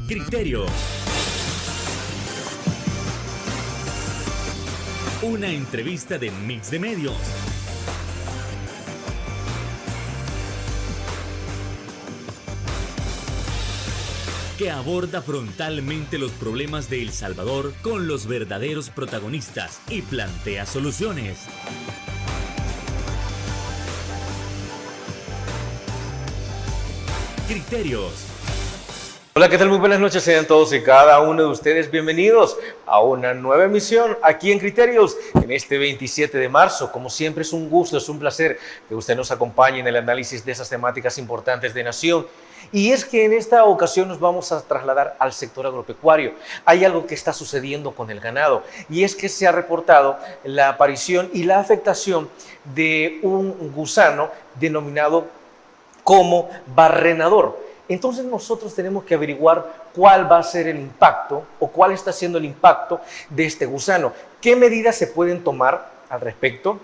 Criterio. Una entrevista de Mix de Medios. Que aborda frontalmente los problemas de El Salvador con los verdaderos protagonistas y plantea soluciones. Criterios. Hola, ¿qué tal? Muy buenas noches, sean todos y cada uno de ustedes bienvenidos a una nueva emisión aquí en Criterios, en este 27 de marzo. Como siempre es un gusto, es un placer que usted nos acompañe en el análisis de esas temáticas importantes de nación. Y es que en esta ocasión nos vamos a trasladar al sector agropecuario. Hay algo que está sucediendo con el ganado y es que se ha reportado la aparición y la afectación de un gusano denominado como barrenador. Entonces nosotros tenemos que averiguar cuál va a ser el impacto o cuál está siendo el impacto de este gusano. ¿Qué medidas se pueden tomar al respecto?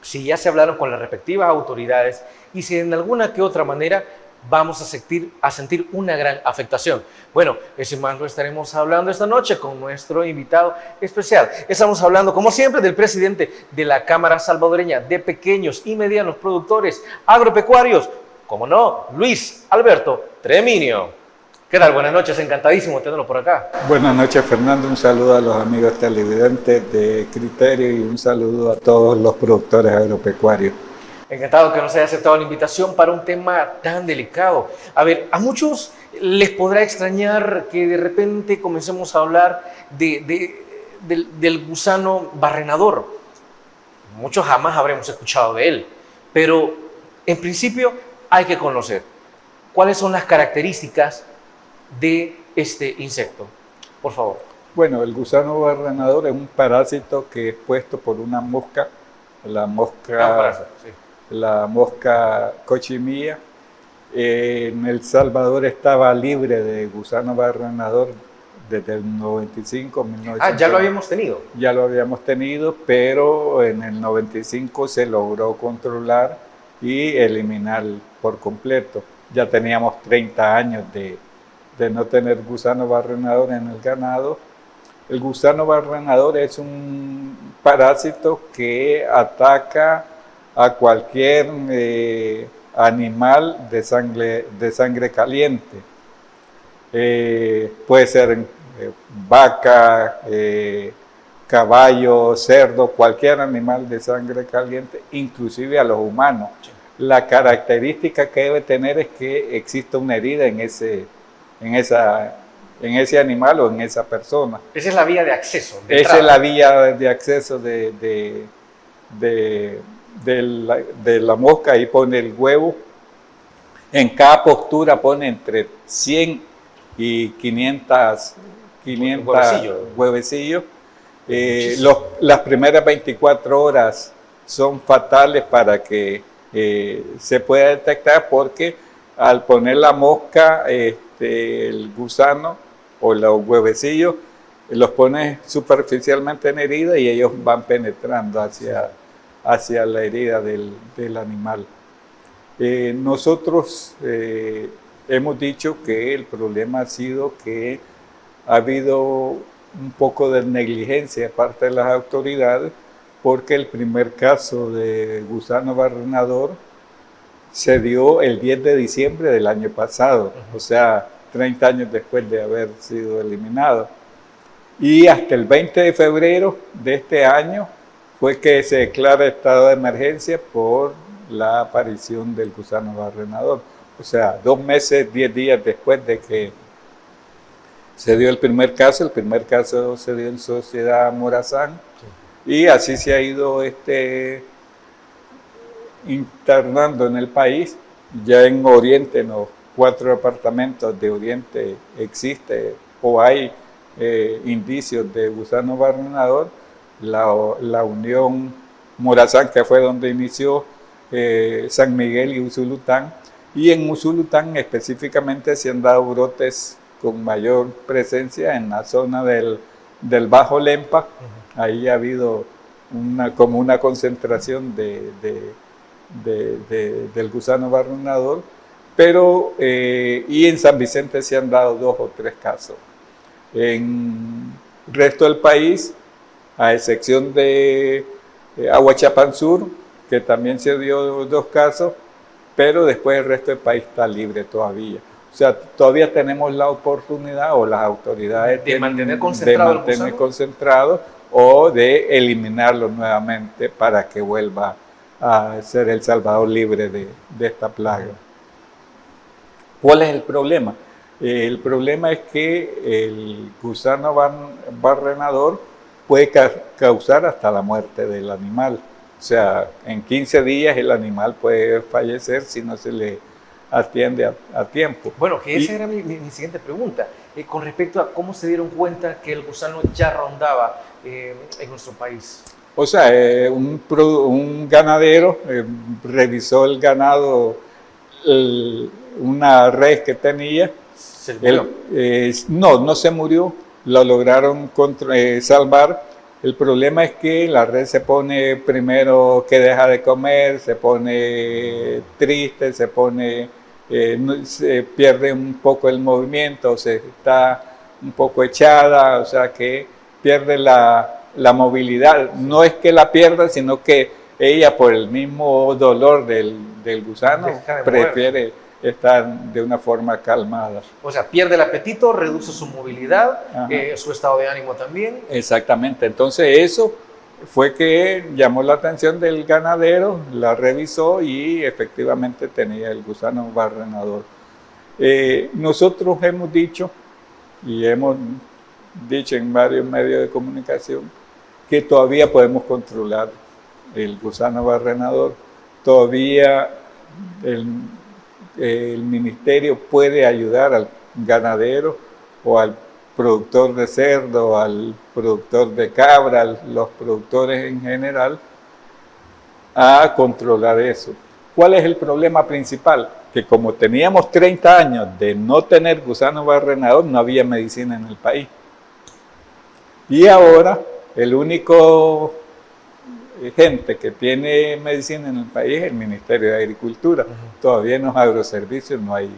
Si ya se hablaron con las respectivas autoridades y si en alguna que otra manera vamos a sentir una gran afectación. Bueno, eso y más lo estaremos hablando esta noche con nuestro invitado especial. Estamos hablando, como siempre, del presidente de la Cámara Salvadoreña de Pequeños y Medianos Productores Agropecuarios, como no, Luis Alberto Treminio. ¿Qué tal? Buenas noches, encantadísimo de tenerlo por acá. Buenas noches, Fernando. Un saludo a los amigos televidentes de Criterio y un saludo a todos los productores agropecuarios. Encantado que nos haya aceptado la invitación para un tema tan delicado. A ver, a muchos les podrá extrañar que de repente comencemos a hablar del gusano barrenador. Muchos jamás habremos escuchado de él, pero en principio hay que conocer cuáles son las características de este insecto. Por favor. Bueno, el gusano barrenador es un parásito que es puesto por una mosca, la mosca cochimilla. En El Salvador estaba libre de gusano barrenador desde el 95, 1900. Ya lo habíamos tenido. Ya lo habíamos tenido, pero en el 95 se logró controlar y eliminar por completo. Ya teníamos 30 años de no tener gusano barrenador en el ganado. El gusano barrenador es un parásito que ataca a cualquier animal de sangre caliente. Puede ser vaca, caballo, cerdo, cualquier animal de sangre caliente, inclusive a los humanos. La característica que debe tener es que exista una herida en ese animal o en esa persona. Esa es la vía de acceso. Esa es la vía de acceso de la mosca. Ahí pone el huevo. En cada postura pone entre 100 y 500 huevecillos. Las primeras 24 horas son fatales para que se pueda detectar, porque al poner la mosca, el gusano o los huevecillos los pone superficialmente en herida y ellos van penetrando hacia la herida del animal. Nosotros hemos dicho que el problema ha sido que ha habido un poco de negligencia de parte de las autoridades, porque el primer caso de gusano barrenador se dio el 10 de diciembre del año pasado, o sea, 30 años después de haber sido eliminado. Y hasta el 20 de febrero de este año fue que se declara estado de emergencia por la aparición del gusano barrenador. O sea, 2 meses, 10 días después de que se dio el primer caso se dio en Sociedad Morazán. Y así se ha ido internando en el país. Ya en Oriente, en los 4 departamentos de Oriente existe o hay indicios de gusano barrenador. La Unión Morazán, que fue donde inició, San Miguel y Usulután. Y en Usulután específicamente se han dado brotes con mayor presencia en la zona del Bajo Lempa. Ahí ha habido como una concentración del gusano barrenador, pero y en San Vicente se han dado 2 o 3 casos. En el resto del país, a excepción de Aguachapán Sur, que también se dio 2 casos, pero después el resto del país está libre todavía. O sea, todavía tenemos la oportunidad, o las autoridades de mantener concentrado o de eliminarlo nuevamente para que vuelva a ser El Salvador libre de esta plaga. ¿Cuál es el problema? El problema es que el gusano barrenador puede causar hasta la muerte del animal. O sea, en 15 días el animal puede fallecer si no se le atiende a tiempo. Bueno, que esa era mi siguiente pregunta, con respecto a cómo se dieron cuenta que el gusano ya rondaba en nuestro país. O sea, un ganadero revisó el ganado, una res que tenía. ¿Se murió? No se murió, lo lograron salvar. El problema es que la res se pone primero que deja de comer, se pone triste, se pierde un poco el movimiento, se está un poco echada, o sea que pierde la movilidad. No es que la pierda, sino que ella, por el mismo dolor del gusano, prefiere estar de una forma calmada. O sea, pierde el apetito, reduce su movilidad, su estado de ánimo también. Exactamente. Entonces eso fue que llamó la atención del ganadero, la revisó y efectivamente tenía el gusano barrenador. Nosotros hemos dicho, y hemos dicho en varios medios de comunicación, que todavía podemos controlar el gusano barrenador. Todavía el ministerio puede ayudar al ganadero o al productor de cerdo, al productor de cabra, los productores en general, a controlar eso. ¿Cuál es el problema principal? Que como teníamos 30 años de no tener gusano barrenador, no había medicina en el país. Y ahora el único gente que tiene medicina en el país es el Ministerio de Agricultura. Todavía en los agroservicios no hay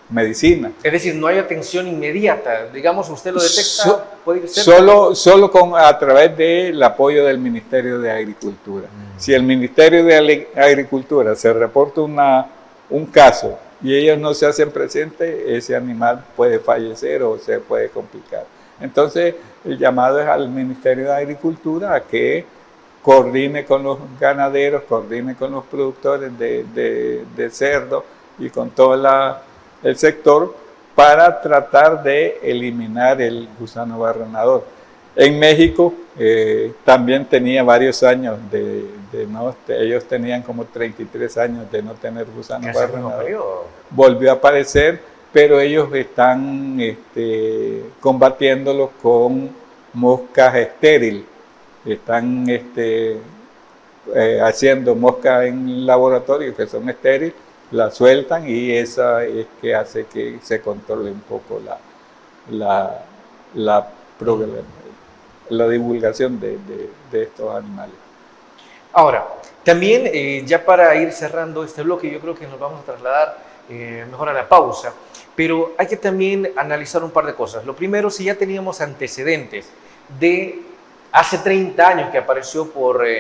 medicina. Es decir, no hay atención inmediata. Digamos, usted lo detecta, puede ir solo a través del apoyo del Ministerio de Agricultura. Si el Ministerio de Agricultura se reporta un caso y ellos no se hacen presentes, ese animal puede fallecer o se puede complicar. Entonces, el llamado es al Ministerio de Agricultura a que coordine con los ganaderos, coordine con los productores de cerdo y con todo el sector para tratar de eliminar el gusano barrenador. En México también tenía varios años ellos tenían como 33 años de no tener gusano barrenador. Volvió a aparecer, pero ellos están combatiéndolo con moscas estériles. Están haciendo moscas en laboratorio que son estériles, la sueltan y esa es que hace que se controle un poco la divulgación de estos animales. Ahora, también ya para ir cerrando este bloque, yo creo que nos vamos a trasladar mejor a la pausa, pero hay que también analizar un par de cosas. Lo primero, si ya teníamos antecedentes de hace 30 años que apareció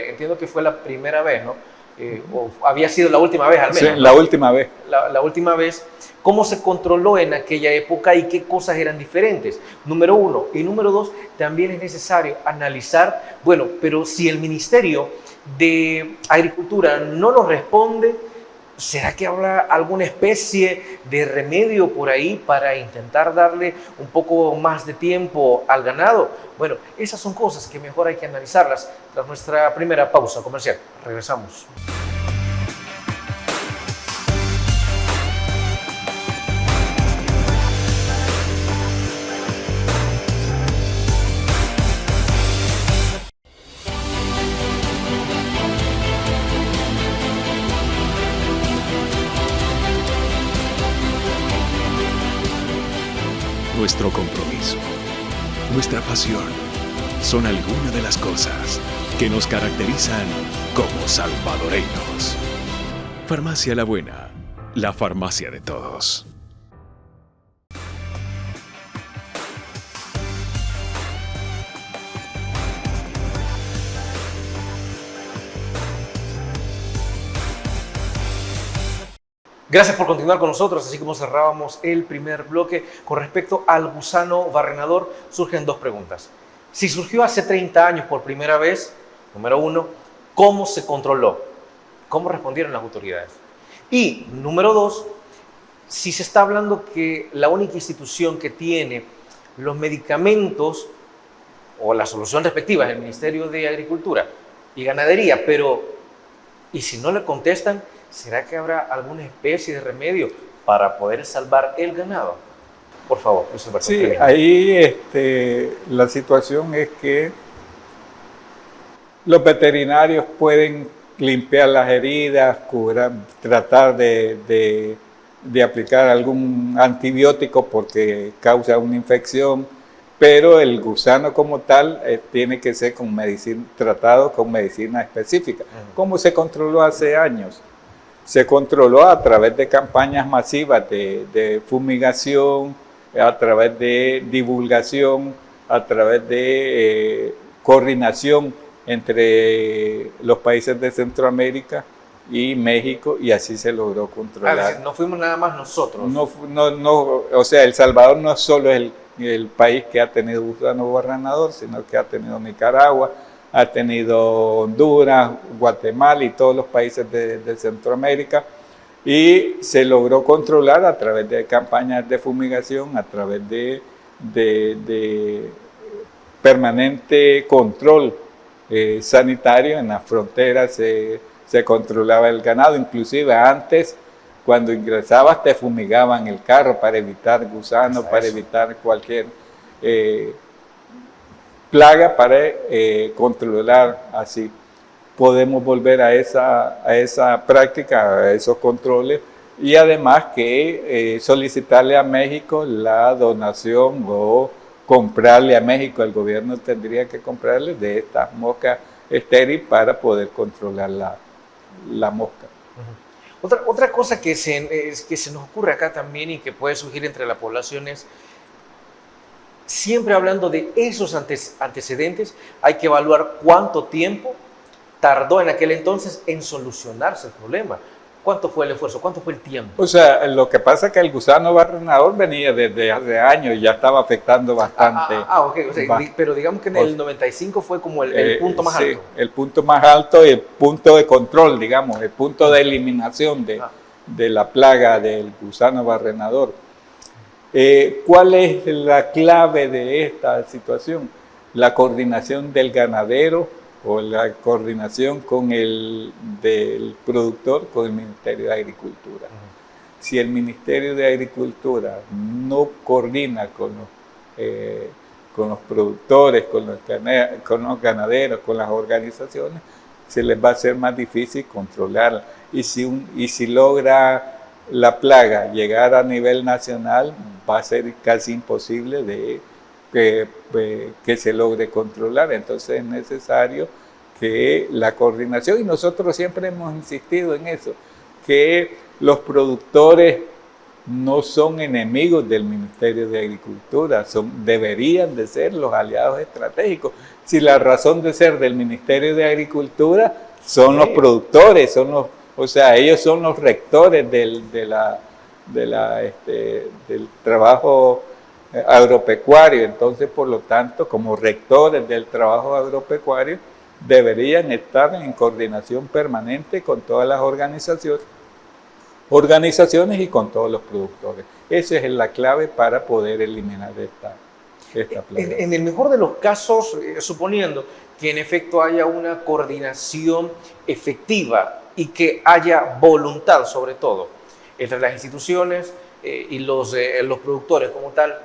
entiendo que fue la primera vez, ¿no? O había sido la última vez al menos. Sí, la última vez. La última vez, ¿cómo se controló en aquella época y qué cosas eran diferentes? Número uno. Y número dos, también es necesario analizar, bueno, pero si el Ministerio de Agricultura no nos responde, ¿será que habrá alguna especie de remedio por ahí para intentar darle un poco más de tiempo al ganado? Bueno, esas son cosas que mejor hay que analizarlas tras nuestra primera pausa comercial. Regresamos. Nuestro compromiso, nuestra pasión, son algunas de las cosas que nos caracterizan como salvadoreños. Farmacia La Buena, la farmacia de todos. Gracias por continuar con nosotros, así como cerrábamos el primer bloque. Con respecto al gusano barrenador, surgen dos preguntas. Si surgió hace 30 años por primera vez, número uno, ¿cómo se controló? ¿Cómo respondieron las autoridades? Y número dos, si se está hablando que la única institución que tiene los medicamentos o la solución respectiva es el Ministerio de Agricultura y Ganadería, pero ¿y si no le contestan? ¿Será que habrá alguna especie de remedio para poder salvar el ganado? Por favor, Luis Alberto. Sí, ahí la situación es que los veterinarios pueden limpiar las heridas, tratar de aplicar algún antibiótico porque causa una infección, pero el gusano como tal tiene que ser tratado con medicina específica. ¿Cómo se controló hace años? Se controló a través de campañas masivas de fumigación, a través de divulgación, a través de coordinación entre los países de Centroamérica y México, y así se logró controlar. Es decir, no fuimos nada más nosotros. O sea, El Salvador no es solo el país que ha tenido gusano barrenador, sino que ha tenido Nicaragua, ha tenido Honduras, Guatemala y todos los países de Centroamérica, y se logró controlar a través de campañas de fumigación, a través de permanente control sanitario. En las fronteras se controlaba el ganado, inclusive antes, cuando ingresabas te fumigaban el carro para evitar gusanos, para evitar cualquier plaga, para controlar así. Podemos volver a esa práctica, a esos controles, y además que solicitarle a México la donación o comprarle a México, el gobierno tendría que comprarle de estas moscas estéril para poder controlar la mosca. Otra cosa que se nos ocurre acá también y que puede surgir entre la población es, siempre hablando de esos antecedentes, hay que evaluar cuánto tiempo tardó en aquel entonces en solucionarse el problema. ¿Cuánto fue el esfuerzo? ¿Cuánto fue el tiempo? O sea, lo que pasa es que el gusano barrenador venía desde hace años y ya estaba afectando bastante. Ok. O sea, pero digamos que en el 95 fue como el punto más alto. Sí, el punto más alto y el punto de control, digamos, el punto de eliminación de la plaga del gusano barrenador. ¿Cuál es la clave de esta situación? La coordinación del ganadero o la coordinación del productor con el Ministerio de Agricultura. Si el Ministerio de Agricultura no coordina con los productores, con los ganaderos, con las organizaciones, se les va a ser más difícil controlar. Y si logra la plaga llegar a nivel nacional, va a ser casi imposible que se logre controlar. Entonces es necesario que la coordinación, y nosotros siempre hemos insistido en eso, que los productores no son enemigos del Ministerio de Agricultura, deberían de ser los aliados estratégicos. Si la razón de ser del Ministerio de Agricultura son los productores, ellos son los rectores del trabajo agropecuario. Entonces, por lo tanto, como rectores del trabajo agropecuario, deberían estar en coordinación permanente con todas las organizaciones y con todos los productores. Esa es la clave para poder eliminar esta plaga. En el mejor de los casos, suponiendo que en efecto haya una coordinación efectiva y que haya voluntad, sobre todo, entre las instituciones y los productores como tal,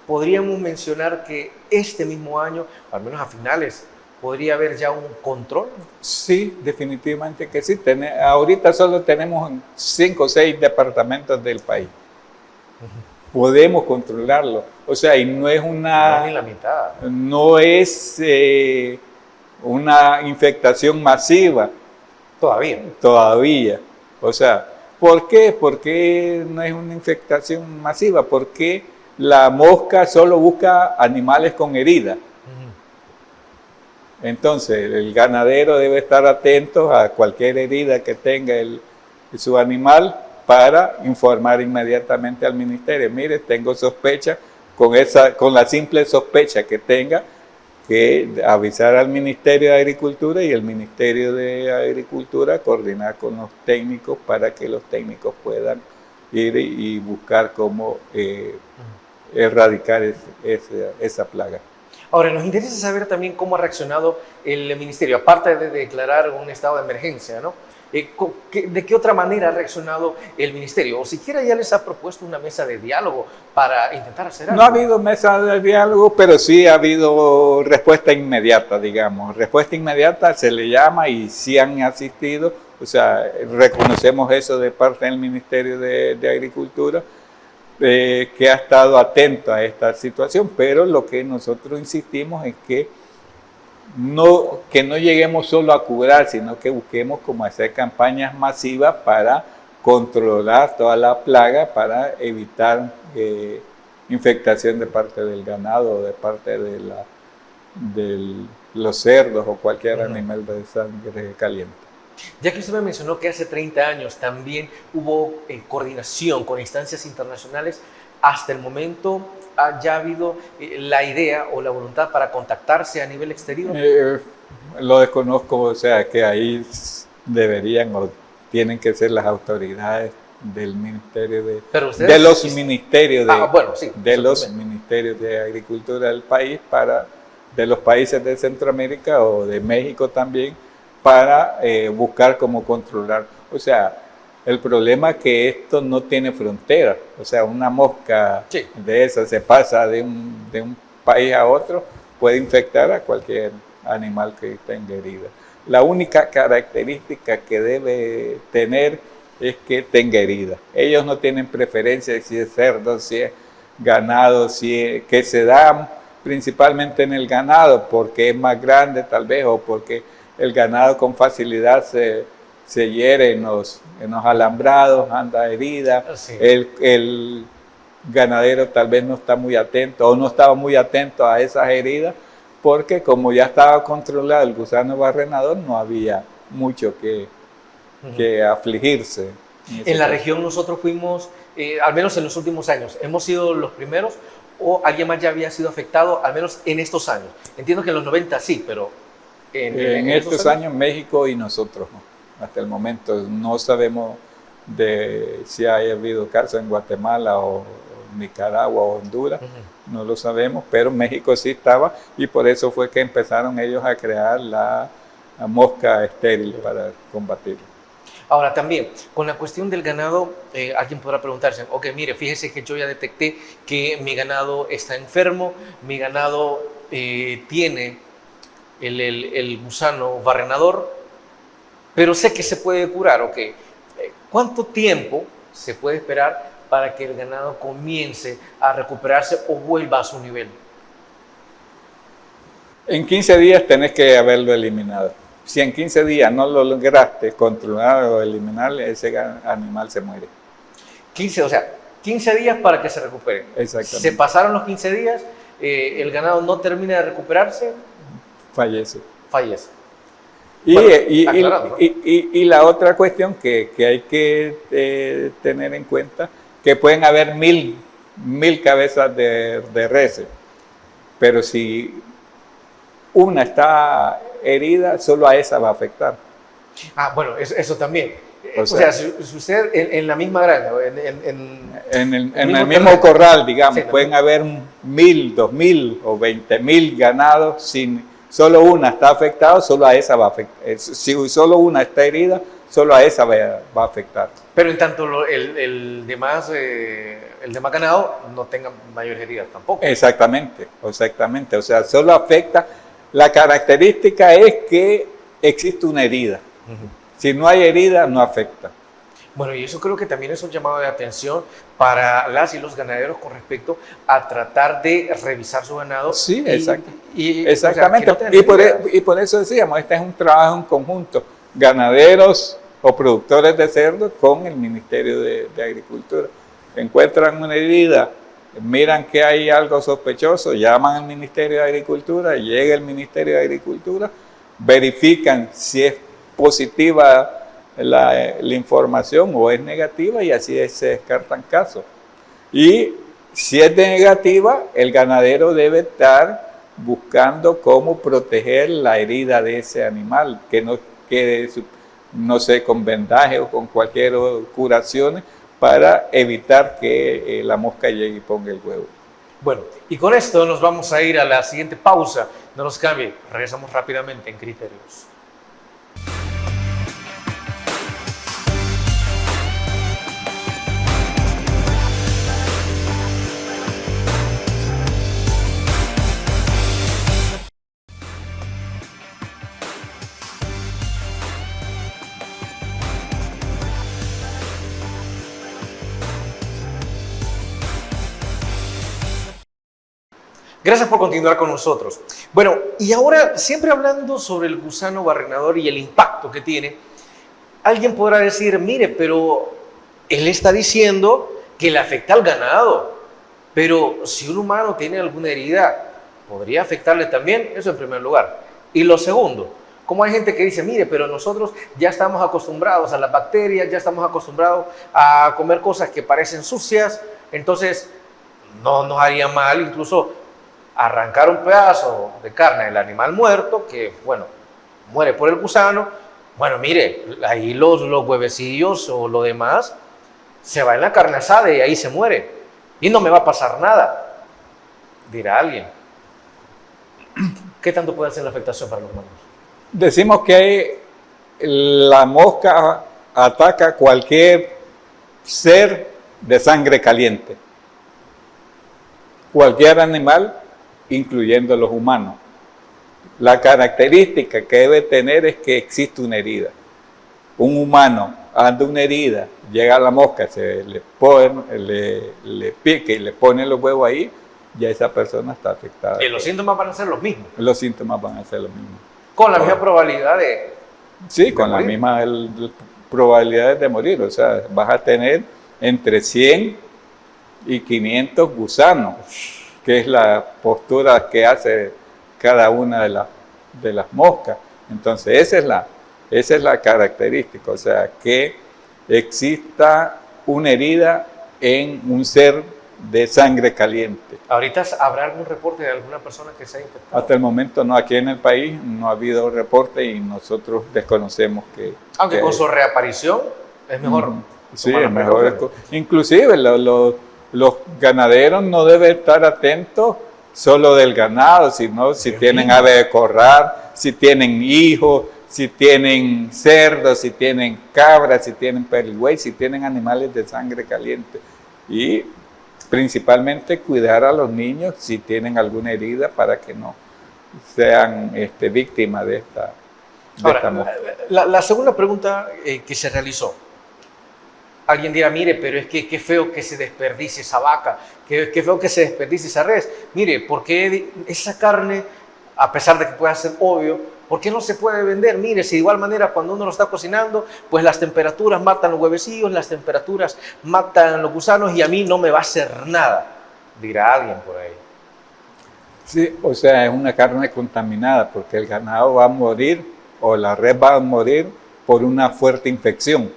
podríamos mencionar que este mismo año, al menos a finales, ¿podría haber ya un control? Sí, definitivamente que sí. Ahorita solo tenemos 5 o 6 departamentos del país. Podemos controlarlo. O sea, y no es No es ni la mitad. No es una infectación masiva, Todavía. O sea, ¿por qué? Porque no es una infectación masiva, porque la mosca solo busca animales con herida. Entonces, el ganadero debe estar atento a cualquier herida que tenga su animal para informar inmediatamente al ministerio. Mire, tengo sospecha, con la simple sospecha que tenga, que avisar al Ministerio de Agricultura y el Ministerio de Agricultura coordinar con los técnicos para que los técnicos puedan ir y buscar cómo erradicar esa plaga. Ahora, nos interesa saber también cómo ha reaccionado el ministerio, aparte de declarar un estado de emergencia, ¿no? ¿De qué otra manera ha reaccionado el ministerio? O siquiera ya les ha propuesto una mesa de diálogo para intentar hacer algo. No ha habido mesa de diálogo, pero sí ha habido respuesta inmediata, digamos. Respuesta inmediata se le llama y sí han asistido. O sea, reconocemos eso de parte del Ministerio de Agricultura, que ha estado atento a esta situación, pero lo que nosotros insistimos es que no lleguemos solo a curar, sino que busquemos como hacer campañas masivas para controlar toda la plaga, para evitar infectación de parte del ganado, de parte de los cerdos o cualquier animal de sangre caliente. Ya que usted me mencionó que hace 30 años también hubo coordinación con instancias internacionales, hasta el momento ya ha habido la idea o la voluntad para contactarse a nivel exterior. Lo desconozco, o sea que ahí deberían o tienen que ser las autoridades del Ministerio de los ministerios de Agricultura del país, de los países de Centroamérica o de México también, para buscar cómo controlar. O sea, el problema es que esto no tiene frontera. O sea, una mosca de esa se pasa de un país a otro, puede infectar a cualquier animal que tenga herida. La única característica que debe tener es que tenga herida. Ellos no tienen preferencia si es cerdo, si es ganado, que se dan principalmente en el ganado porque es más grande tal vez, o porque el ganado con facilidad se hiere en los alambrados, anda herida. El ganadero tal vez no está muy atento o no estaba muy atento a esas heridas, porque como ya estaba controlado el gusano barrenador, no había mucho que afligirse. En la región nosotros fuimos, al menos en los últimos años, hemos sido los primeros, o alguien más ya había sido afectado, al menos en estos años. Entiendo que en los 90 sí, pero en estos años México y nosotros no. Hasta el momento no sabemos si ha habido casos en Guatemala o Nicaragua o Honduras, no lo sabemos, pero México sí estaba, y por eso fue que empezaron ellos a crear la mosca estéril para combatirlo. Ahora también, con la cuestión del ganado, alguien podrá preguntarse, ok, mire, fíjese que yo ya detecté que mi ganado está enfermo, mi ganado tiene el gusano barrenador, pero sé que se puede curar, ok. ¿Cuánto tiempo se puede esperar para que el ganado comience a recuperarse o vuelva a su nivel? En 15 días tenés que haberlo eliminado. Si en 15 días no lo lograste controlar o eliminar, ese animal se muere. 15 días para que se recupere. Exactamente. Se pasaron los 15 días, el ganado no termina de recuperarse. Fallece. Y la otra cuestión que hay que tener en cuenta, que pueden haber mil cabezas de reses, pero si una está herida, solo a esa va a afectar. Bueno, eso también. O sea, si usted en la misma granja, en el mismo corral, digamos, pueden haber 1,000, 2,000 o 20,000 ganados, solo una está afectada, solo a esa va a afectar. Si solo una está herida, solo a esa va a afectar. Pero en tanto el demás ganado no tenga mayores heridas tampoco. Exactamente. O sea, solo afecta. La característica es que existe una herida. Si no hay herida, no afecta. Bueno, y eso creo que también es un llamado de atención para las y los ganaderos con respecto a tratar de revisar su ganado. Sí, exactamente. Y por eso decíamos, este es un trabajo en conjunto. ganaderos o productores de cerdo con el Ministerio de Agricultura. Encuentran una herida, miran que hay algo sospechoso, llaman al Ministerio de Agricultura, llega el Ministerio de Agricultura, verifican si es positiva la información o es negativa y así se descartan casos. Y si es negativa, el ganadero debe estar buscando cómo proteger la herida de ese animal, que no quede, no sé, con vendaje o con cualquier curación para evitar que la mosca llegue y ponga el huevo. Bueno, y con esto nos vamos a ir a la siguiente pausa. No nos cambie, regresamos rápidamente en Criterios. Gracias por continuar con nosotros. Bueno, y ahora, siempre hablando sobre el gusano barrenador y el impacto que tiene, alguien podrá decir, mire, pero él está diciendo que le afecta al ganado, pero si un humano tiene alguna herida, ¿podría afectarle también? Eso en primer lugar. Y lo segundo, como hay gente que dice, mire, pero nosotros ya estamos acostumbrados a las bacterias, ya estamos acostumbrados a comer cosas que parecen sucias, entonces no nos haría mal incluso arrancar un pedazo de carne del animal muerto, que, bueno, muere por el gusano. Bueno, mire, ahí los huevecillos o lo demás se va en la carne asada y ahí se muere. Y no me va a pasar nada, dirá alguien. ¿Qué tanto puede ser la afectación para los humanos? Decimos que la mosca ataca a cualquier ser de sangre caliente, cualquier animal, incluyendo los humanos. La característica que debe tener es que existe una herida. Un humano anda una herida, llega a la mosca, se le pica y le pone los huevos ahí, ya esa persona está afectada. Y los síntomas van a ser los mismos. Los síntomas van a ser los mismos. Con la misma probabilidad de... Sí, con las mismas probabilidades de morir. O sea, vas a tener entre 100 y 500 gusanos, que es la postura que hace cada una de las moscas. Entonces, esa es la característica, o sea, que exista una herida en un ser de sangre caliente. ¿Ahorita habrá algún reporte de alguna persona que se haya infectado? Hasta el momento no, aquí en el país no ha habido reporte y nosotros desconocemos que... Aunque con su reaparición es mejor. Sí, es mejor. Inclusive los ganaderos no deben estar atentos solo del ganado, sino si tienen ave de corral, si tienen hijos, si tienen cerdos, si tienen cabras, si tienen perigüey, si tienen animales de sangre caliente. Y principalmente cuidar a los niños si tienen alguna herida para que no sean víctimas de esta mosca. La segunda pregunta que se realizó. Alguien dirá, mire, pero es que qué feo que se desperdicie esa vaca, qué feo que se desperdicie esa res. Mire, ¿por qué esa carne, a pesar de que pueda ser obvio, por qué no se puede vender? Mire, si de igual manera cuando uno lo está cocinando, pues las temperaturas matan los huevecillos, las temperaturas matan los gusanos y a mí no me va a hacer nada, dirá alguien por ahí. Sí, o sea, es una carne contaminada porque el ganado va a morir o la res va a morir por una fuerte infección.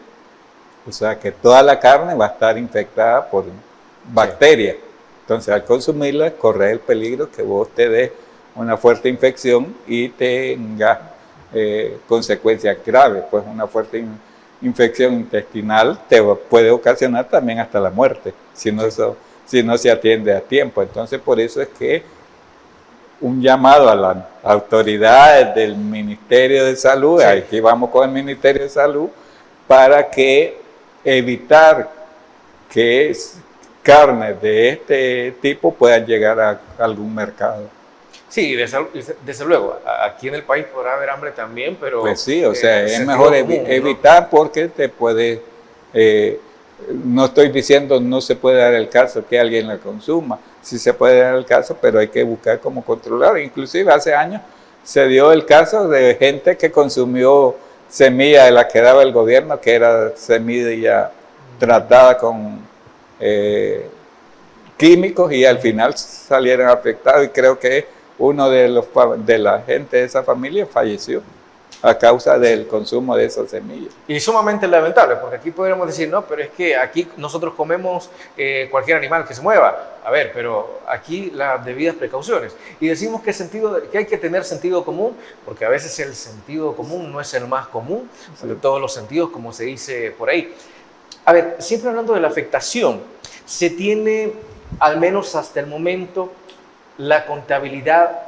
O sea que toda la carne va a estar infectada por bacterias. Entonces al consumirla corre el peligro que vos te des una fuerte infección y tengas consecuencias graves. Pues una fuerte infección intestinal te puede ocasionar también hasta la muerte si no se atiende a tiempo. Entonces por eso es que un llamado a las autoridades del Ministerio de Salud, sí. Aquí vamos con el Ministerio de Salud, para que evitar que carnes de este tipo puedan llegar a algún mercado. Sí, desde luego, aquí en el país podrá haber hambre también, pero... Pues sí, o sea, es mejor evitar, ¿no? Porque te puede... no estoy diciendo no se puede dar el caso que alguien la consuma, sí se puede dar el caso, pero hay que buscar cómo controlar. Inclusive hace años se dio el caso de gente que consumió semilla de la que daba el gobierno, que era semilla tratada con químicos, y al final salieron afectados, y creo que uno de la gente de esa familia falleció a causa del consumo de esas semillas. Y sumamente lamentable, porque aquí podríamos decir, no, pero es que aquí nosotros comemos cualquier animal que se mueva. A ver, pero aquí las debidas precauciones. Y decimos que hay que tener sentido común, porque a veces el sentido común no es el más común de todos los sentidos, como se dice por ahí. A ver, siempre hablando de la afectación, se tiene, al menos hasta el momento, la contabilidad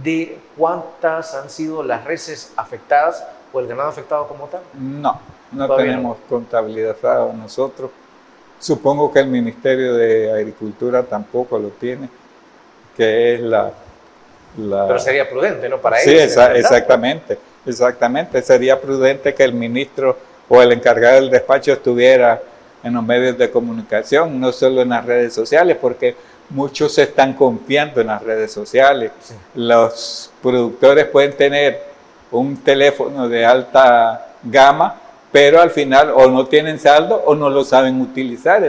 de cuántas han sido las reses afectadas o el ganado afectado como tal. No Todavía tenemos contabilizado nosotros. Supongo que el Ministerio de Agricultura tampoco lo tiene, que es la... Pero sería prudente, ¿no? Para Sí, ellos. exactamente. Sería prudente que el ministro o el encargado del despacho estuviera en los medios de comunicación, no solo en las redes sociales, porque muchos se están confiando en las redes sociales. Sí. Los productores pueden tener un teléfono de alta gama, pero al final o no tienen saldo o no lo saben utilizar.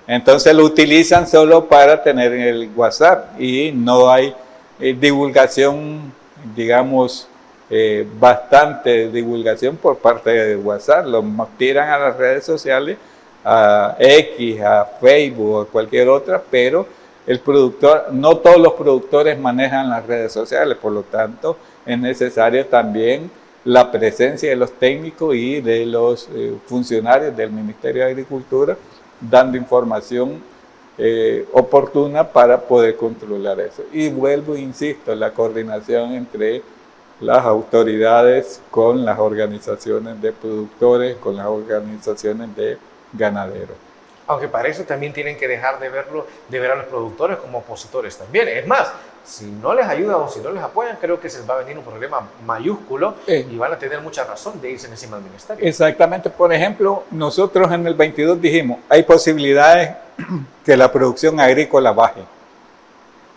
Entonces lo utilizan solo para tener el WhatsApp, y no hay divulgación, digamos, bastante divulgación por parte de WhatsApp. Lo tiran a las redes sociales, a X, a Facebook o a cualquier otra, pero el productor, no todos los productores manejan las redes sociales, por lo tanto es necesario también la presencia de los técnicos y de los funcionarios del Ministerio de Agricultura dando información oportuna para poder controlar eso. Y vuelvo, insisto, la coordinación entre las autoridades con las organizaciones de productores, con las organizaciones de ganaderos. Aunque para eso también tienen que dejar de ver a los productores como opositores también. Es más, si no les ayudan o si no les apoyan, creo que se les va a venir un problema mayúsculo y van a tener mucha razón de irse encima del ministerio. Exactamente. Por ejemplo, nosotros en el 22 dijimos, hay posibilidades que la producción agrícola baje.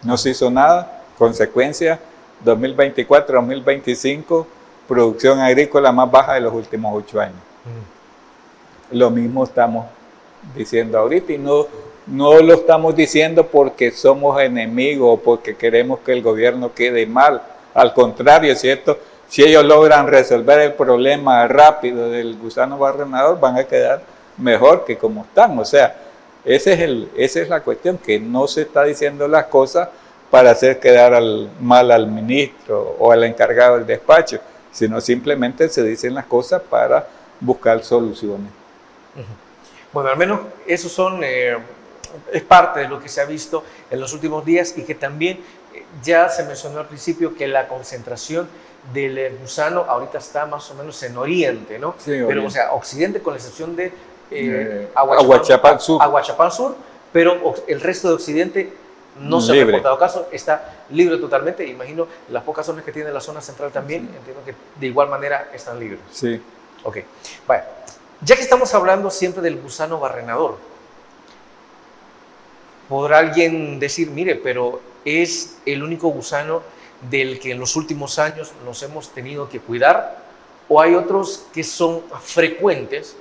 No se hizo nada. Consecuencia, 2024-2025, producción agrícola más baja de los últimos 8 años. Lo mismo estamos diciendo ahorita, y no lo estamos diciendo porque somos enemigos o porque queremos que el gobierno quede mal. Al contrario, ¿cierto? Si ellos logran resolver el problema rápido del gusano barrenador, van a quedar mejor que como están. O sea, esa es la cuestión, que no se está diciendo las cosas para hacer quedar mal al ministro o al encargado del despacho, sino simplemente se dicen las cosas para buscar soluciones. Bueno, al menos eso es parte de lo que se ha visto en los últimos días, y que también ya se mencionó al principio que la concentración del gusano ahorita está más o menos en Oriente, ¿no? Sí, Oriente. Pero, o sea, Occidente, con la excepción de Aguachapán Sur. Aguachapán Sur, pero el resto de Occidente no se ha reportado caso, está libre totalmente. Imagino las pocas zonas que tiene la zona central también, entiendo que de igual manera están libres. Sí. Ok, vaya. Ya que estamos hablando siempre del gusano barrenador, podrá alguien decir, mire, pero es el único gusano del que en los últimos años nos hemos tenido que cuidar, o hay otros que son frecuentes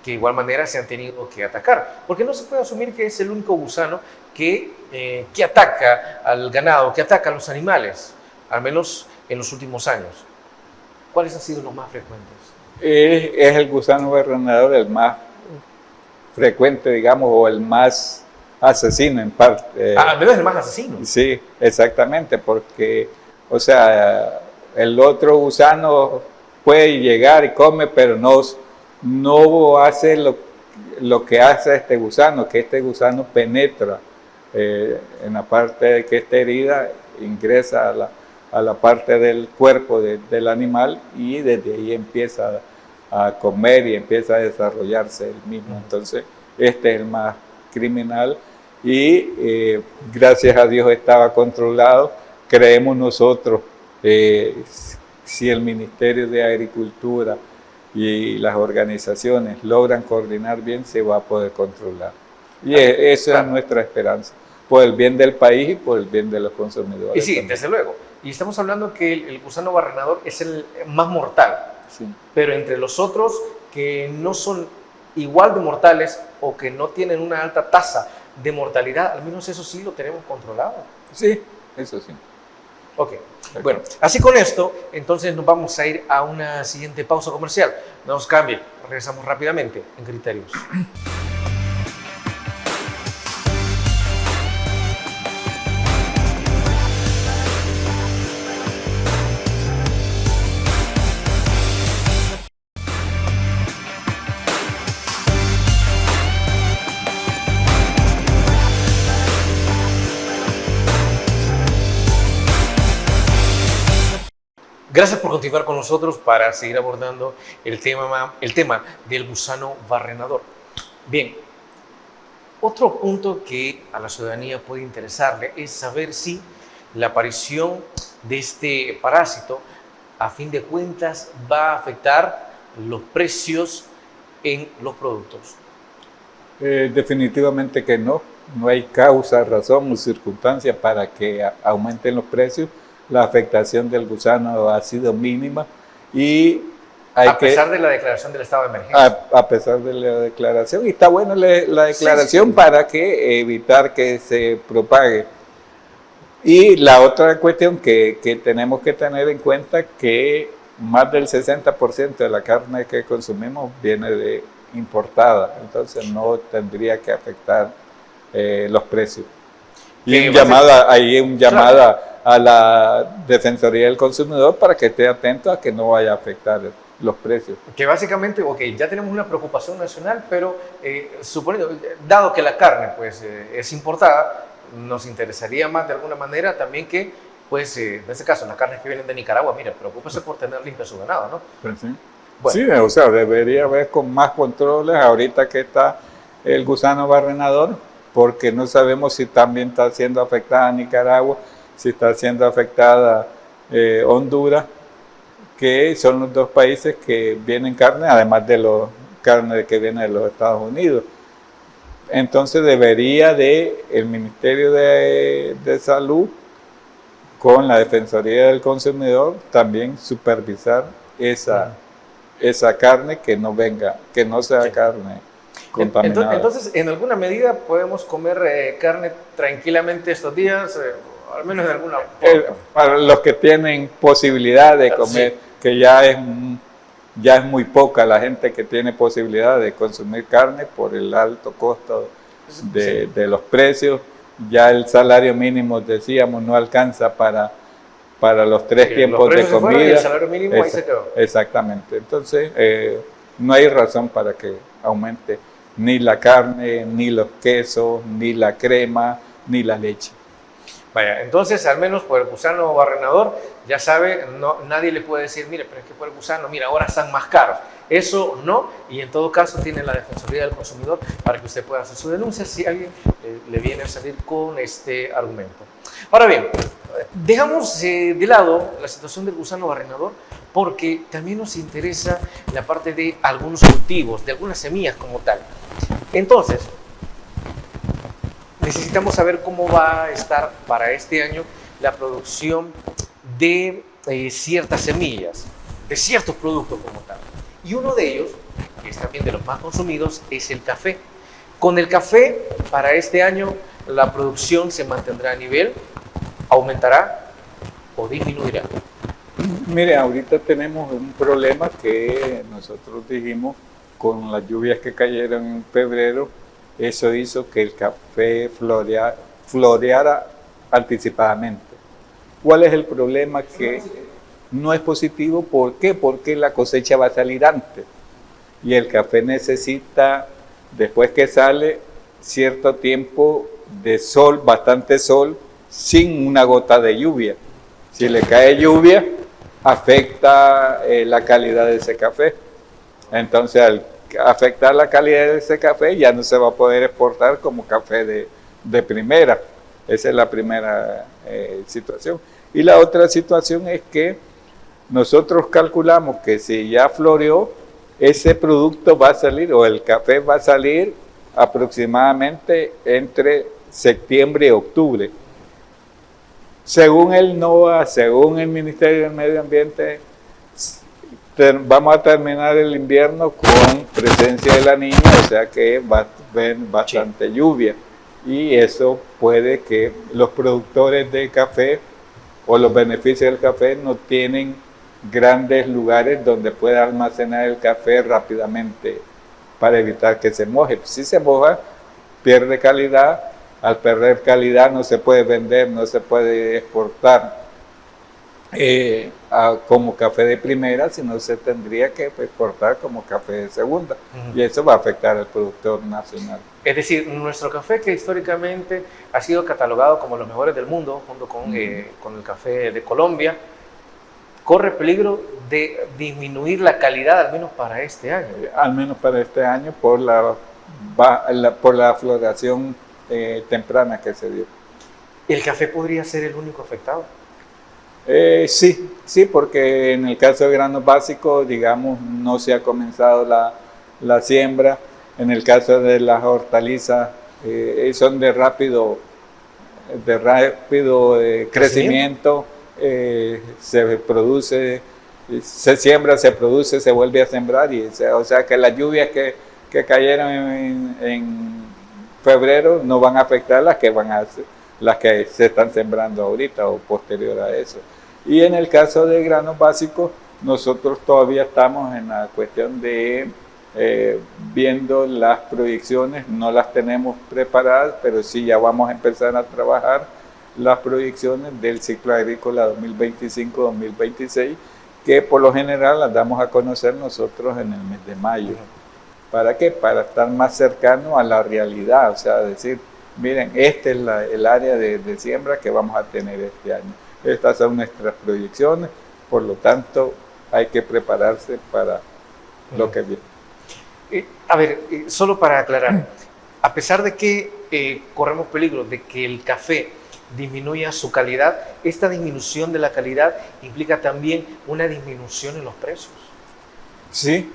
que de igual manera se han tenido que atacar, porque no se puede asumir que es el único gusano que ataca al ganado, que ataca a los animales, al menos en los últimos años. ¿Cuáles han sido los más frecuentes? Es el gusano barrenador el más frecuente, digamos, o el más asesino en parte. Al menos el más asesino. Sí, exactamente, porque, o sea, el otro gusano puede llegar y come, pero no hace lo que hace este gusano, que este gusano penetra en la parte de que está herida, ingresa a la parte del cuerpo del animal, y desde ahí empieza a comer y empieza a desarrollarse el mismo. Entonces, este es el más criminal, y gracias a Dios estaba controlado. Creemos nosotros, si el Ministerio de Agricultura y las organizaciones logran coordinar bien, se va a poder controlar. Y esa es nuestra esperanza, por el bien del país y por el bien de los consumidores. Y sí, también. desde luego. Y estamos hablando que el gusano barrenador es el más mortal. Sí. pero entre los otros que no son igual de mortales o que no tienen una alta tasa de mortalidad, al menos eso sí lo tenemos controlado. Sí, eso sí. Ok, bueno, así con esto, entonces nos vamos a ir a una siguiente pausa comercial. No nos cambien, regresamos rápidamente en Criterios. Gracias por continuar con nosotros para seguir abordando el tema del gusano barrenador. Bien, otro punto que a la ciudadanía puede interesarle es saber si la aparición de este parásito, a fin de cuentas, va a afectar los precios en los productos. Definitivamente que no. No hay causa, razón o circunstancia para que aumenten los precios. La afectación del gusano ha sido mínima y a pesar de la declaración del estado de emergencia. A pesar de la declaración. Y está buena la declaración, sí. Para que evitar que se propague. Y la otra cuestión que tenemos que tener en cuenta que más del 60% de la carne que consumimos viene de importada, entonces no tendría que afectar los precios. Y un llamado claro, a la Defensoría del Consumidor para que esté atento a que no vaya a afectar los precios. Que básicamente, ya tenemos una preocupación nacional, pero suponiendo, dado que la carne pues, es importada, nos interesaría más de alguna manera también que, pues, en este caso, las carnes que vienen de Nicaragua, mira, preocúpese por tener limpio su ganado, ¿no? Pues sí. Bueno. Sí, o sea, debería haber con más controles ahorita que está el gusano barrenador, porque no sabemos si también está siendo afectada Nicaragua, si está siendo afectada Honduras, que son los dos países que vienen carne, además de la carne que viene de los Estados Unidos. Entonces debería el Ministerio de Salud con la Defensoría del Consumidor también supervisar esa carne que no sea carne contaminada. Entonces, en alguna medida podemos comer carne tranquilamente estos días, al menos en alguna forma. Para los que tienen posibilidad de comer, sí. Que ya es muy poca la gente que tiene posibilidad de consumir carne por el alto costo de los precios. Ya el salario mínimo, decíamos, no alcanza para los 3 tiempos de comida. Y el salario mínimo ahí se quedó. Exactamente. Entonces, no hay razón para que aumente ni la carne, ni los quesos, ni la crema, ni la leche. Vaya, entonces, al menos por el gusano barrenador, ya sabe, nadie le puede decir, mire, pero es que por el gusano, mira, ahora están más caros. Eso no, y en todo caso tiene la Defensoría del Consumidor para que usted pueda hacer su denuncia si alguien le viene a salir con este argumento. Ahora bien, dejamos de lado la situación del gusano barrenador porque también nos interesa la parte de algunos cultivos, de algunas semillas como tal. Entonces, necesitamos saber cómo va a estar para este año la producción de ciertas semillas, de ciertos productos como tal. Y uno de ellos, que es también de los más consumidos, es el café. Con el café, para este año, la producción se mantendrá a nivel, aumentará o disminuirá. Mire, ahorita tenemos un problema que nosotros dijimos con las lluvias que cayeron en febrero. Eso hizo que el café floreara anticipadamente. ¿Cuál es el problema? Que no es positivo. ¿Por qué? Porque la cosecha va a salir antes. Y el café necesita, después que sale, cierto tiempo de sol, bastante sol, sin una gota de lluvia. Si le cae lluvia, afecta la calidad de ese café. Entonces, al afectar la calidad de ese café, ya no se va a poder exportar como café de primera. Esa es la primera situación. Y la otra situación es que nosotros calculamos que si ya floreó, ese producto va a salir, o el café va a salir aproximadamente entre septiembre y octubre. Según el NOAA, según el Ministerio del Medio Ambiente, vamos a terminar el invierno con presencia de la niña, o sea que va a haber bastante lluvia. Y eso puede que los productores de café o los beneficios del café no tienen grandes lugares donde pueda almacenar el café rápidamente para evitar que se moje. Si se moja, pierde calidad. Al perder calidad no se puede vender, no se puede exportar como café de primera, sino se tendría que exportar como café de segunda. Y eso va a afectar al productor nacional. Es decir, nuestro café, que históricamente ha sido catalogado como los mejores del mundo, junto con el café de Colombia, corre peligro de disminuir la calidad, al menos para este año. Al menos para este año, por la floración temprana que se dio. ¿El café podría ser el único afectado? Sí, porque en el caso de granos básicos, digamos, no se ha comenzado la siembra. En el caso de las hortalizas, son de rápido crecimiento, se produce, se siembra, se produce, se vuelve a sembrar. O sea que las lluvias que cayeron en febrero no van a afectar las que se están sembrando ahorita o posterior a eso. Y en el caso de granos básicos, nosotros todavía estamos en la cuestión de viendo las proyecciones, no las tenemos preparadas, pero sí ya vamos a empezar a trabajar las proyecciones del ciclo agrícola 2025-2026, que por lo general las damos a conocer nosotros en el mes de mayo. ¿Para qué? Para estar más cercano a la realidad, o sea, decir, miren, este es el área de siembra que vamos a tener este año. Estas son nuestras proyecciones, por lo tanto hay que prepararse para lo que viene. A ver, solo para aclarar, a pesar de que corremos peligro de que el café disminuya su calidad, esta disminución de la calidad implica también una disminución en los precios. Sí,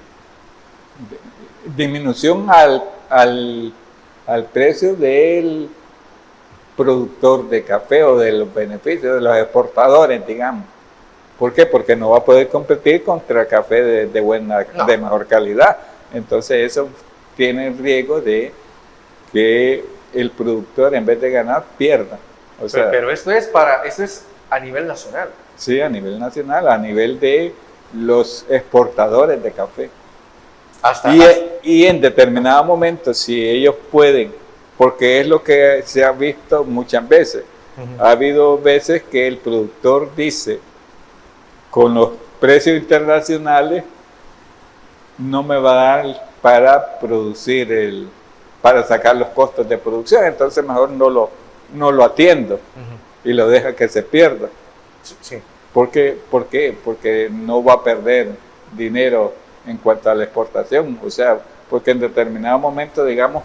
disminución al precio del productor de café o de los beneficios de los exportadores, digamos. ¿Por qué? Porque no va a poder competir contra café de mejor calidad. Entonces eso tiene el riesgo de que el productor, en vez de ganar, pierda. O sea, pero esto es a nivel nacional. Sí, a nivel nacional, a nivel de los exportadores de café. Y en determinado momento, si ellos pueden, porque es lo que se ha visto muchas veces, ha habido veces que el productor dice, con los precios internacionales, no me va a dar para producir para sacar los costos de producción, entonces mejor no lo atiendo y lo deja que se pierda. Sí. ¿Por qué? Porque no va a perder dinero en cuanto a la exportación, o sea, porque en determinado momento, digamos,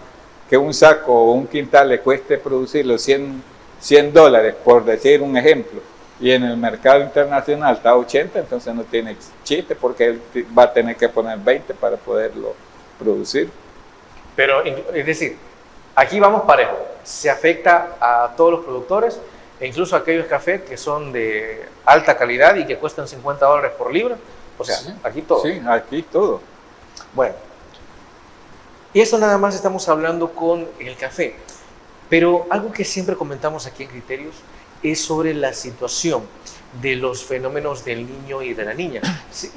que un saco o un quintal le cueste producirlo $100, por decir un ejemplo, y en el mercado internacional está 80, entonces no tiene chiste, porque él va a tener que poner 20 para poderlo producir. Pero, es decir, aquí vamos parejo, se afecta a todos los productores, e incluso a aquellos cafés que son de alta calidad y que cuestan $50 por libra. O sea, sí, aquí todo. Sí, aquí todo. Bueno, y eso nada más estamos hablando con el café. Pero algo que siempre comentamos aquí en Criterios es sobre la situación de los fenómenos del niño y de la niña.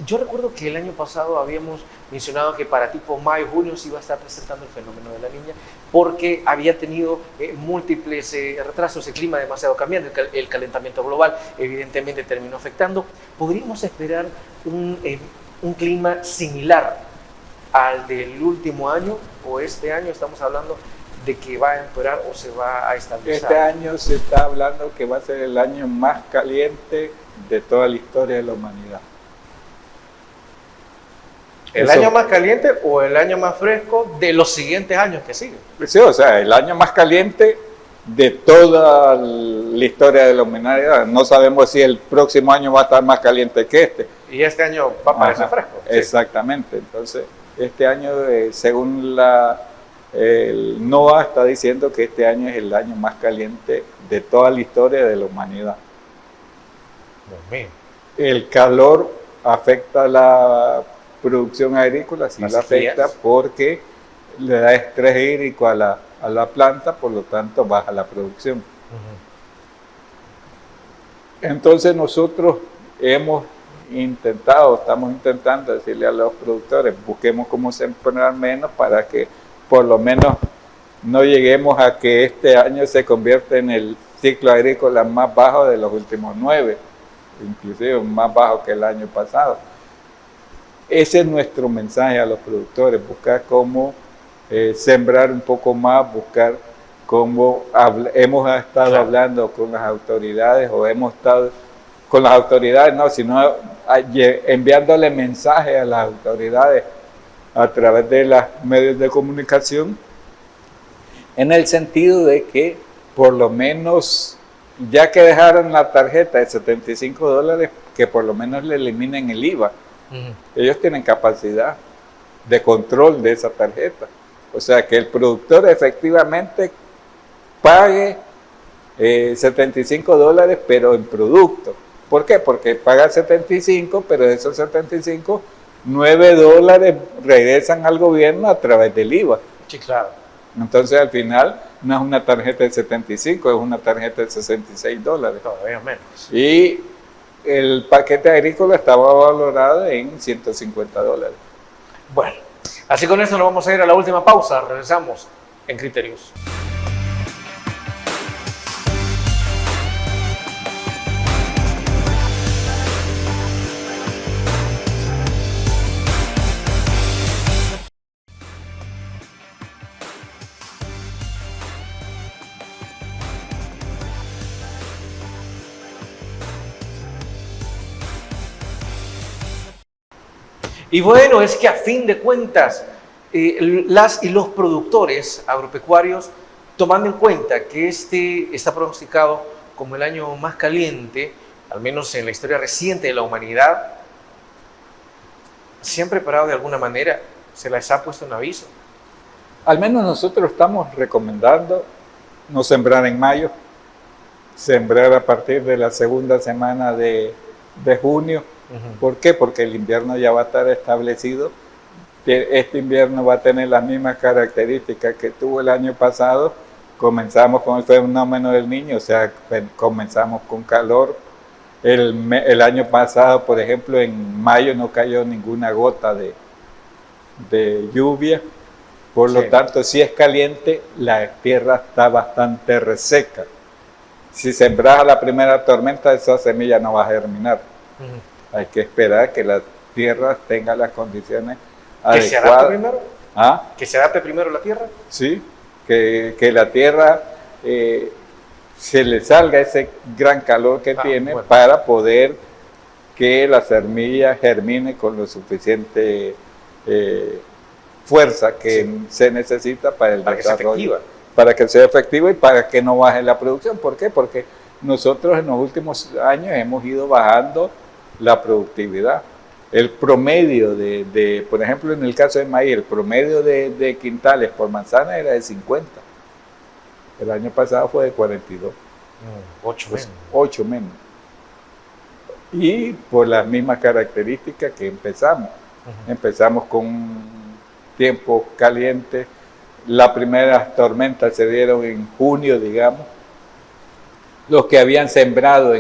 Yo recuerdo que el año pasado habíamos mencionado que para tipo mayo, junio se iba a estar presentando el fenómeno de la niña porque había tenido múltiples retrasos, el clima demasiado cambiante, el calentamiento global evidentemente terminó afectando. ¿Podríamos esperar un clima similar al del último año o este año estamos hablando de que va a empeorar o se va a estabilizar? Este año se está hablando que va a ser el año más caliente de toda la historia de la humanidad. ¿El año más caliente o el año más fresco de los siguientes años que siguen? Sí, o sea, el año más caliente de toda la historia de la humanidad. No sabemos si el próximo año va a estar más caliente que este. Y este año va a parecer fresco. Exactamente. Sí. Entonces, este año, según el NOAA está diciendo que este año es el año más caliente de toda la historia de la humanidad. Dios mío. El calor afecta la producción agrícola, sí Las la sequías. afecta porque le da estrés hídrico a la planta, por lo tanto baja la producción. Entonces nosotros estamos intentando decirle a los productores, busquemos cómo sembrar menos para que por lo menos no lleguemos a que este año se convierta en el ciclo agrícola más bajo de los últimos 9, inclusive más bajo que el año pasado. Ese es nuestro mensaje a los productores, buscar cómo sembrar un poco más, buscar cómo hemos estado hablando con las autoridades o hemos estado con las autoridades, no, sino enviándole mensajes a las autoridades a través de los medios de comunicación, en el sentido de que por lo menos, ya que dejaron la tarjeta de $75, que por lo menos le eliminen el IVA. Ellos tienen capacidad de control de esa tarjeta. O sea, que el productor efectivamente pague $75, pero en producto. ¿Por qué? Porque paga 75, pero de esos 75, $9 regresan al gobierno a través del IVA. Sí, claro. Entonces, al final, no es una tarjeta de 75, es una tarjeta de $66. Todavía menos. Y el paquete agrícola estaba valorado en $150. Bueno, así con eso nos vamos a ir a la última pausa. Regresamos en Criterios. Y bueno, es que a fin de cuentas, las y los productores agropecuarios, tomando en cuenta que este está pronosticado como el año más caliente, al menos en la historia reciente de la humanidad, se han preparado de alguna manera, se les ha puesto un aviso. Al menos nosotros estamos recomendando no sembrar en mayo, sembrar a partir de la segunda semana de junio. ¿Por qué? Porque el invierno ya va a estar establecido. Este invierno va a tener las mismas características que tuvo el año pasado. Comenzamos con el fenómeno del Niño, o sea, comenzamos con calor. El año pasado, por ejemplo, en mayo no cayó ninguna gota de lluvia. Por lo tanto, si es caliente, la tierra está bastante reseca. Si sembras a la primera tormenta, esa semilla no va a germinar. Hay que esperar que la tierra tenga las condiciones adecuadas. ¿Que se adapte primero? ¿Ah? ¿Que se adapte primero la tierra? Sí, que la tierra se le salga ese gran calor que tiene para poder que la semilla germine con lo suficiente fuerza que se necesita para el desarrollo. Para que sea efectiva y para que no baje la producción. ¿Por qué? Porque nosotros en los últimos años hemos ido bajando la productividad. El promedio por ejemplo, en el caso de maíz, el promedio de quintales por manzana era de 50. El año pasado fue de 42. 8 menos. 8 menos. Y por las mismas características que empezamos. Empezamos con un tiempo caliente. Las primeras tormentas se dieron en junio, digamos. Los que habían sembrado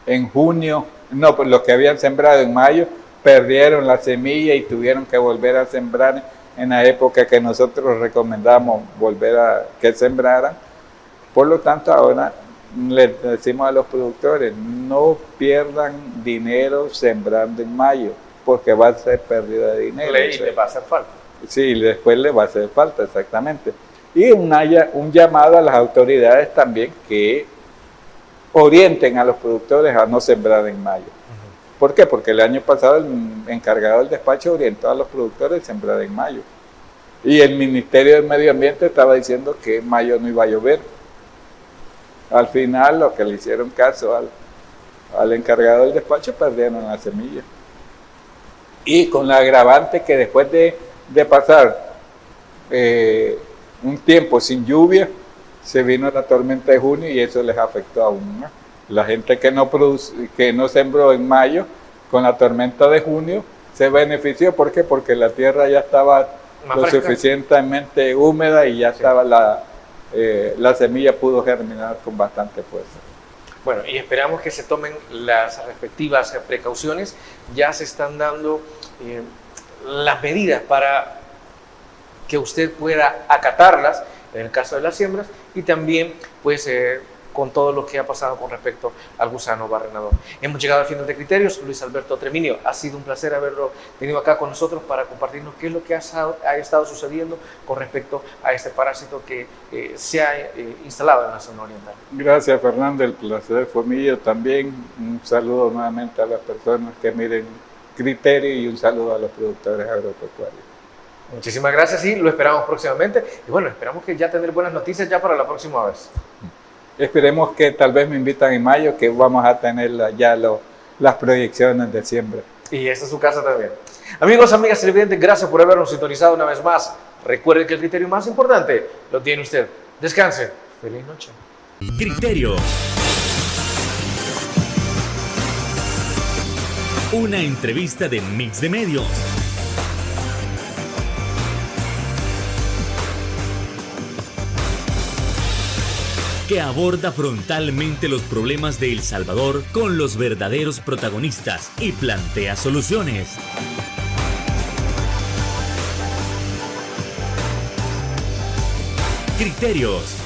en junio, no, pues los que habían sembrado en mayo, perdieron la semilla y tuvieron que volver a sembrar en la época que nosotros recomendamos volver a que sembraran. Por lo tanto, ahora les decimos a los productores, no pierdan dinero sembrando en mayo, porque va a ser pérdida de dinero. Y le va a hacer falta. Sí, después le va a hacer falta, exactamente. Y un llamado a las autoridades también que orienten a los productores a no sembrar en mayo. ¿Por qué? Porque el año pasado el encargado del despacho orientó a los productores a sembrar en mayo. Y el Ministerio del Medio Ambiente estaba diciendo que en mayo no iba a llover. Al final, lo que le hicieron caso al encargado del despacho, perdieron la semilla. Y con la agravante que después de pasar un tiempo sin lluvia, se vino la tormenta de junio y eso les afectó aún más. La gente que no sembró en mayo con la tormenta de junio se benefició. ¿Por qué? Porque la tierra ya estaba lo suficientemente húmeda y ya estaba la semilla pudo germinar con bastante fuerza. Bueno, y esperamos que se tomen las respectivas precauciones. Ya se están dando las medidas para que usted pueda acatarlas en el caso de las siembras y también pues con todo lo que ha pasado con respecto al gusano barrenador. Hemos llegado al final de Criterios. Luis Alberto Treminio, ha sido un placer haberlo tenido acá con nosotros para compartirnos qué es lo que ha estado sucediendo con respecto a este parásito que se ha instalado en la zona oriental. Gracias, Fernando, el placer fue mío también. Un saludo nuevamente a las personas que miren Criterio y un saludo a los productores agropecuarios. Muchísimas gracias y lo esperamos próximamente. Y bueno, esperamos que ya tener buenas noticias ya para la próxima vez. Esperemos que tal vez me invitan en mayo, que vamos a tener ya las proyecciones de siembra. Y esta es su casa también. Amigos, amigas televidentes, gracias por habernos sintonizado una vez más. Recuerden que el criterio más importante lo tiene usted. Descanse. Feliz noche. Criterio. Una entrevista de Mix de Medios. Que aborda frontalmente los problemas de El Salvador con los verdaderos protagonistas y plantea soluciones. Criterios.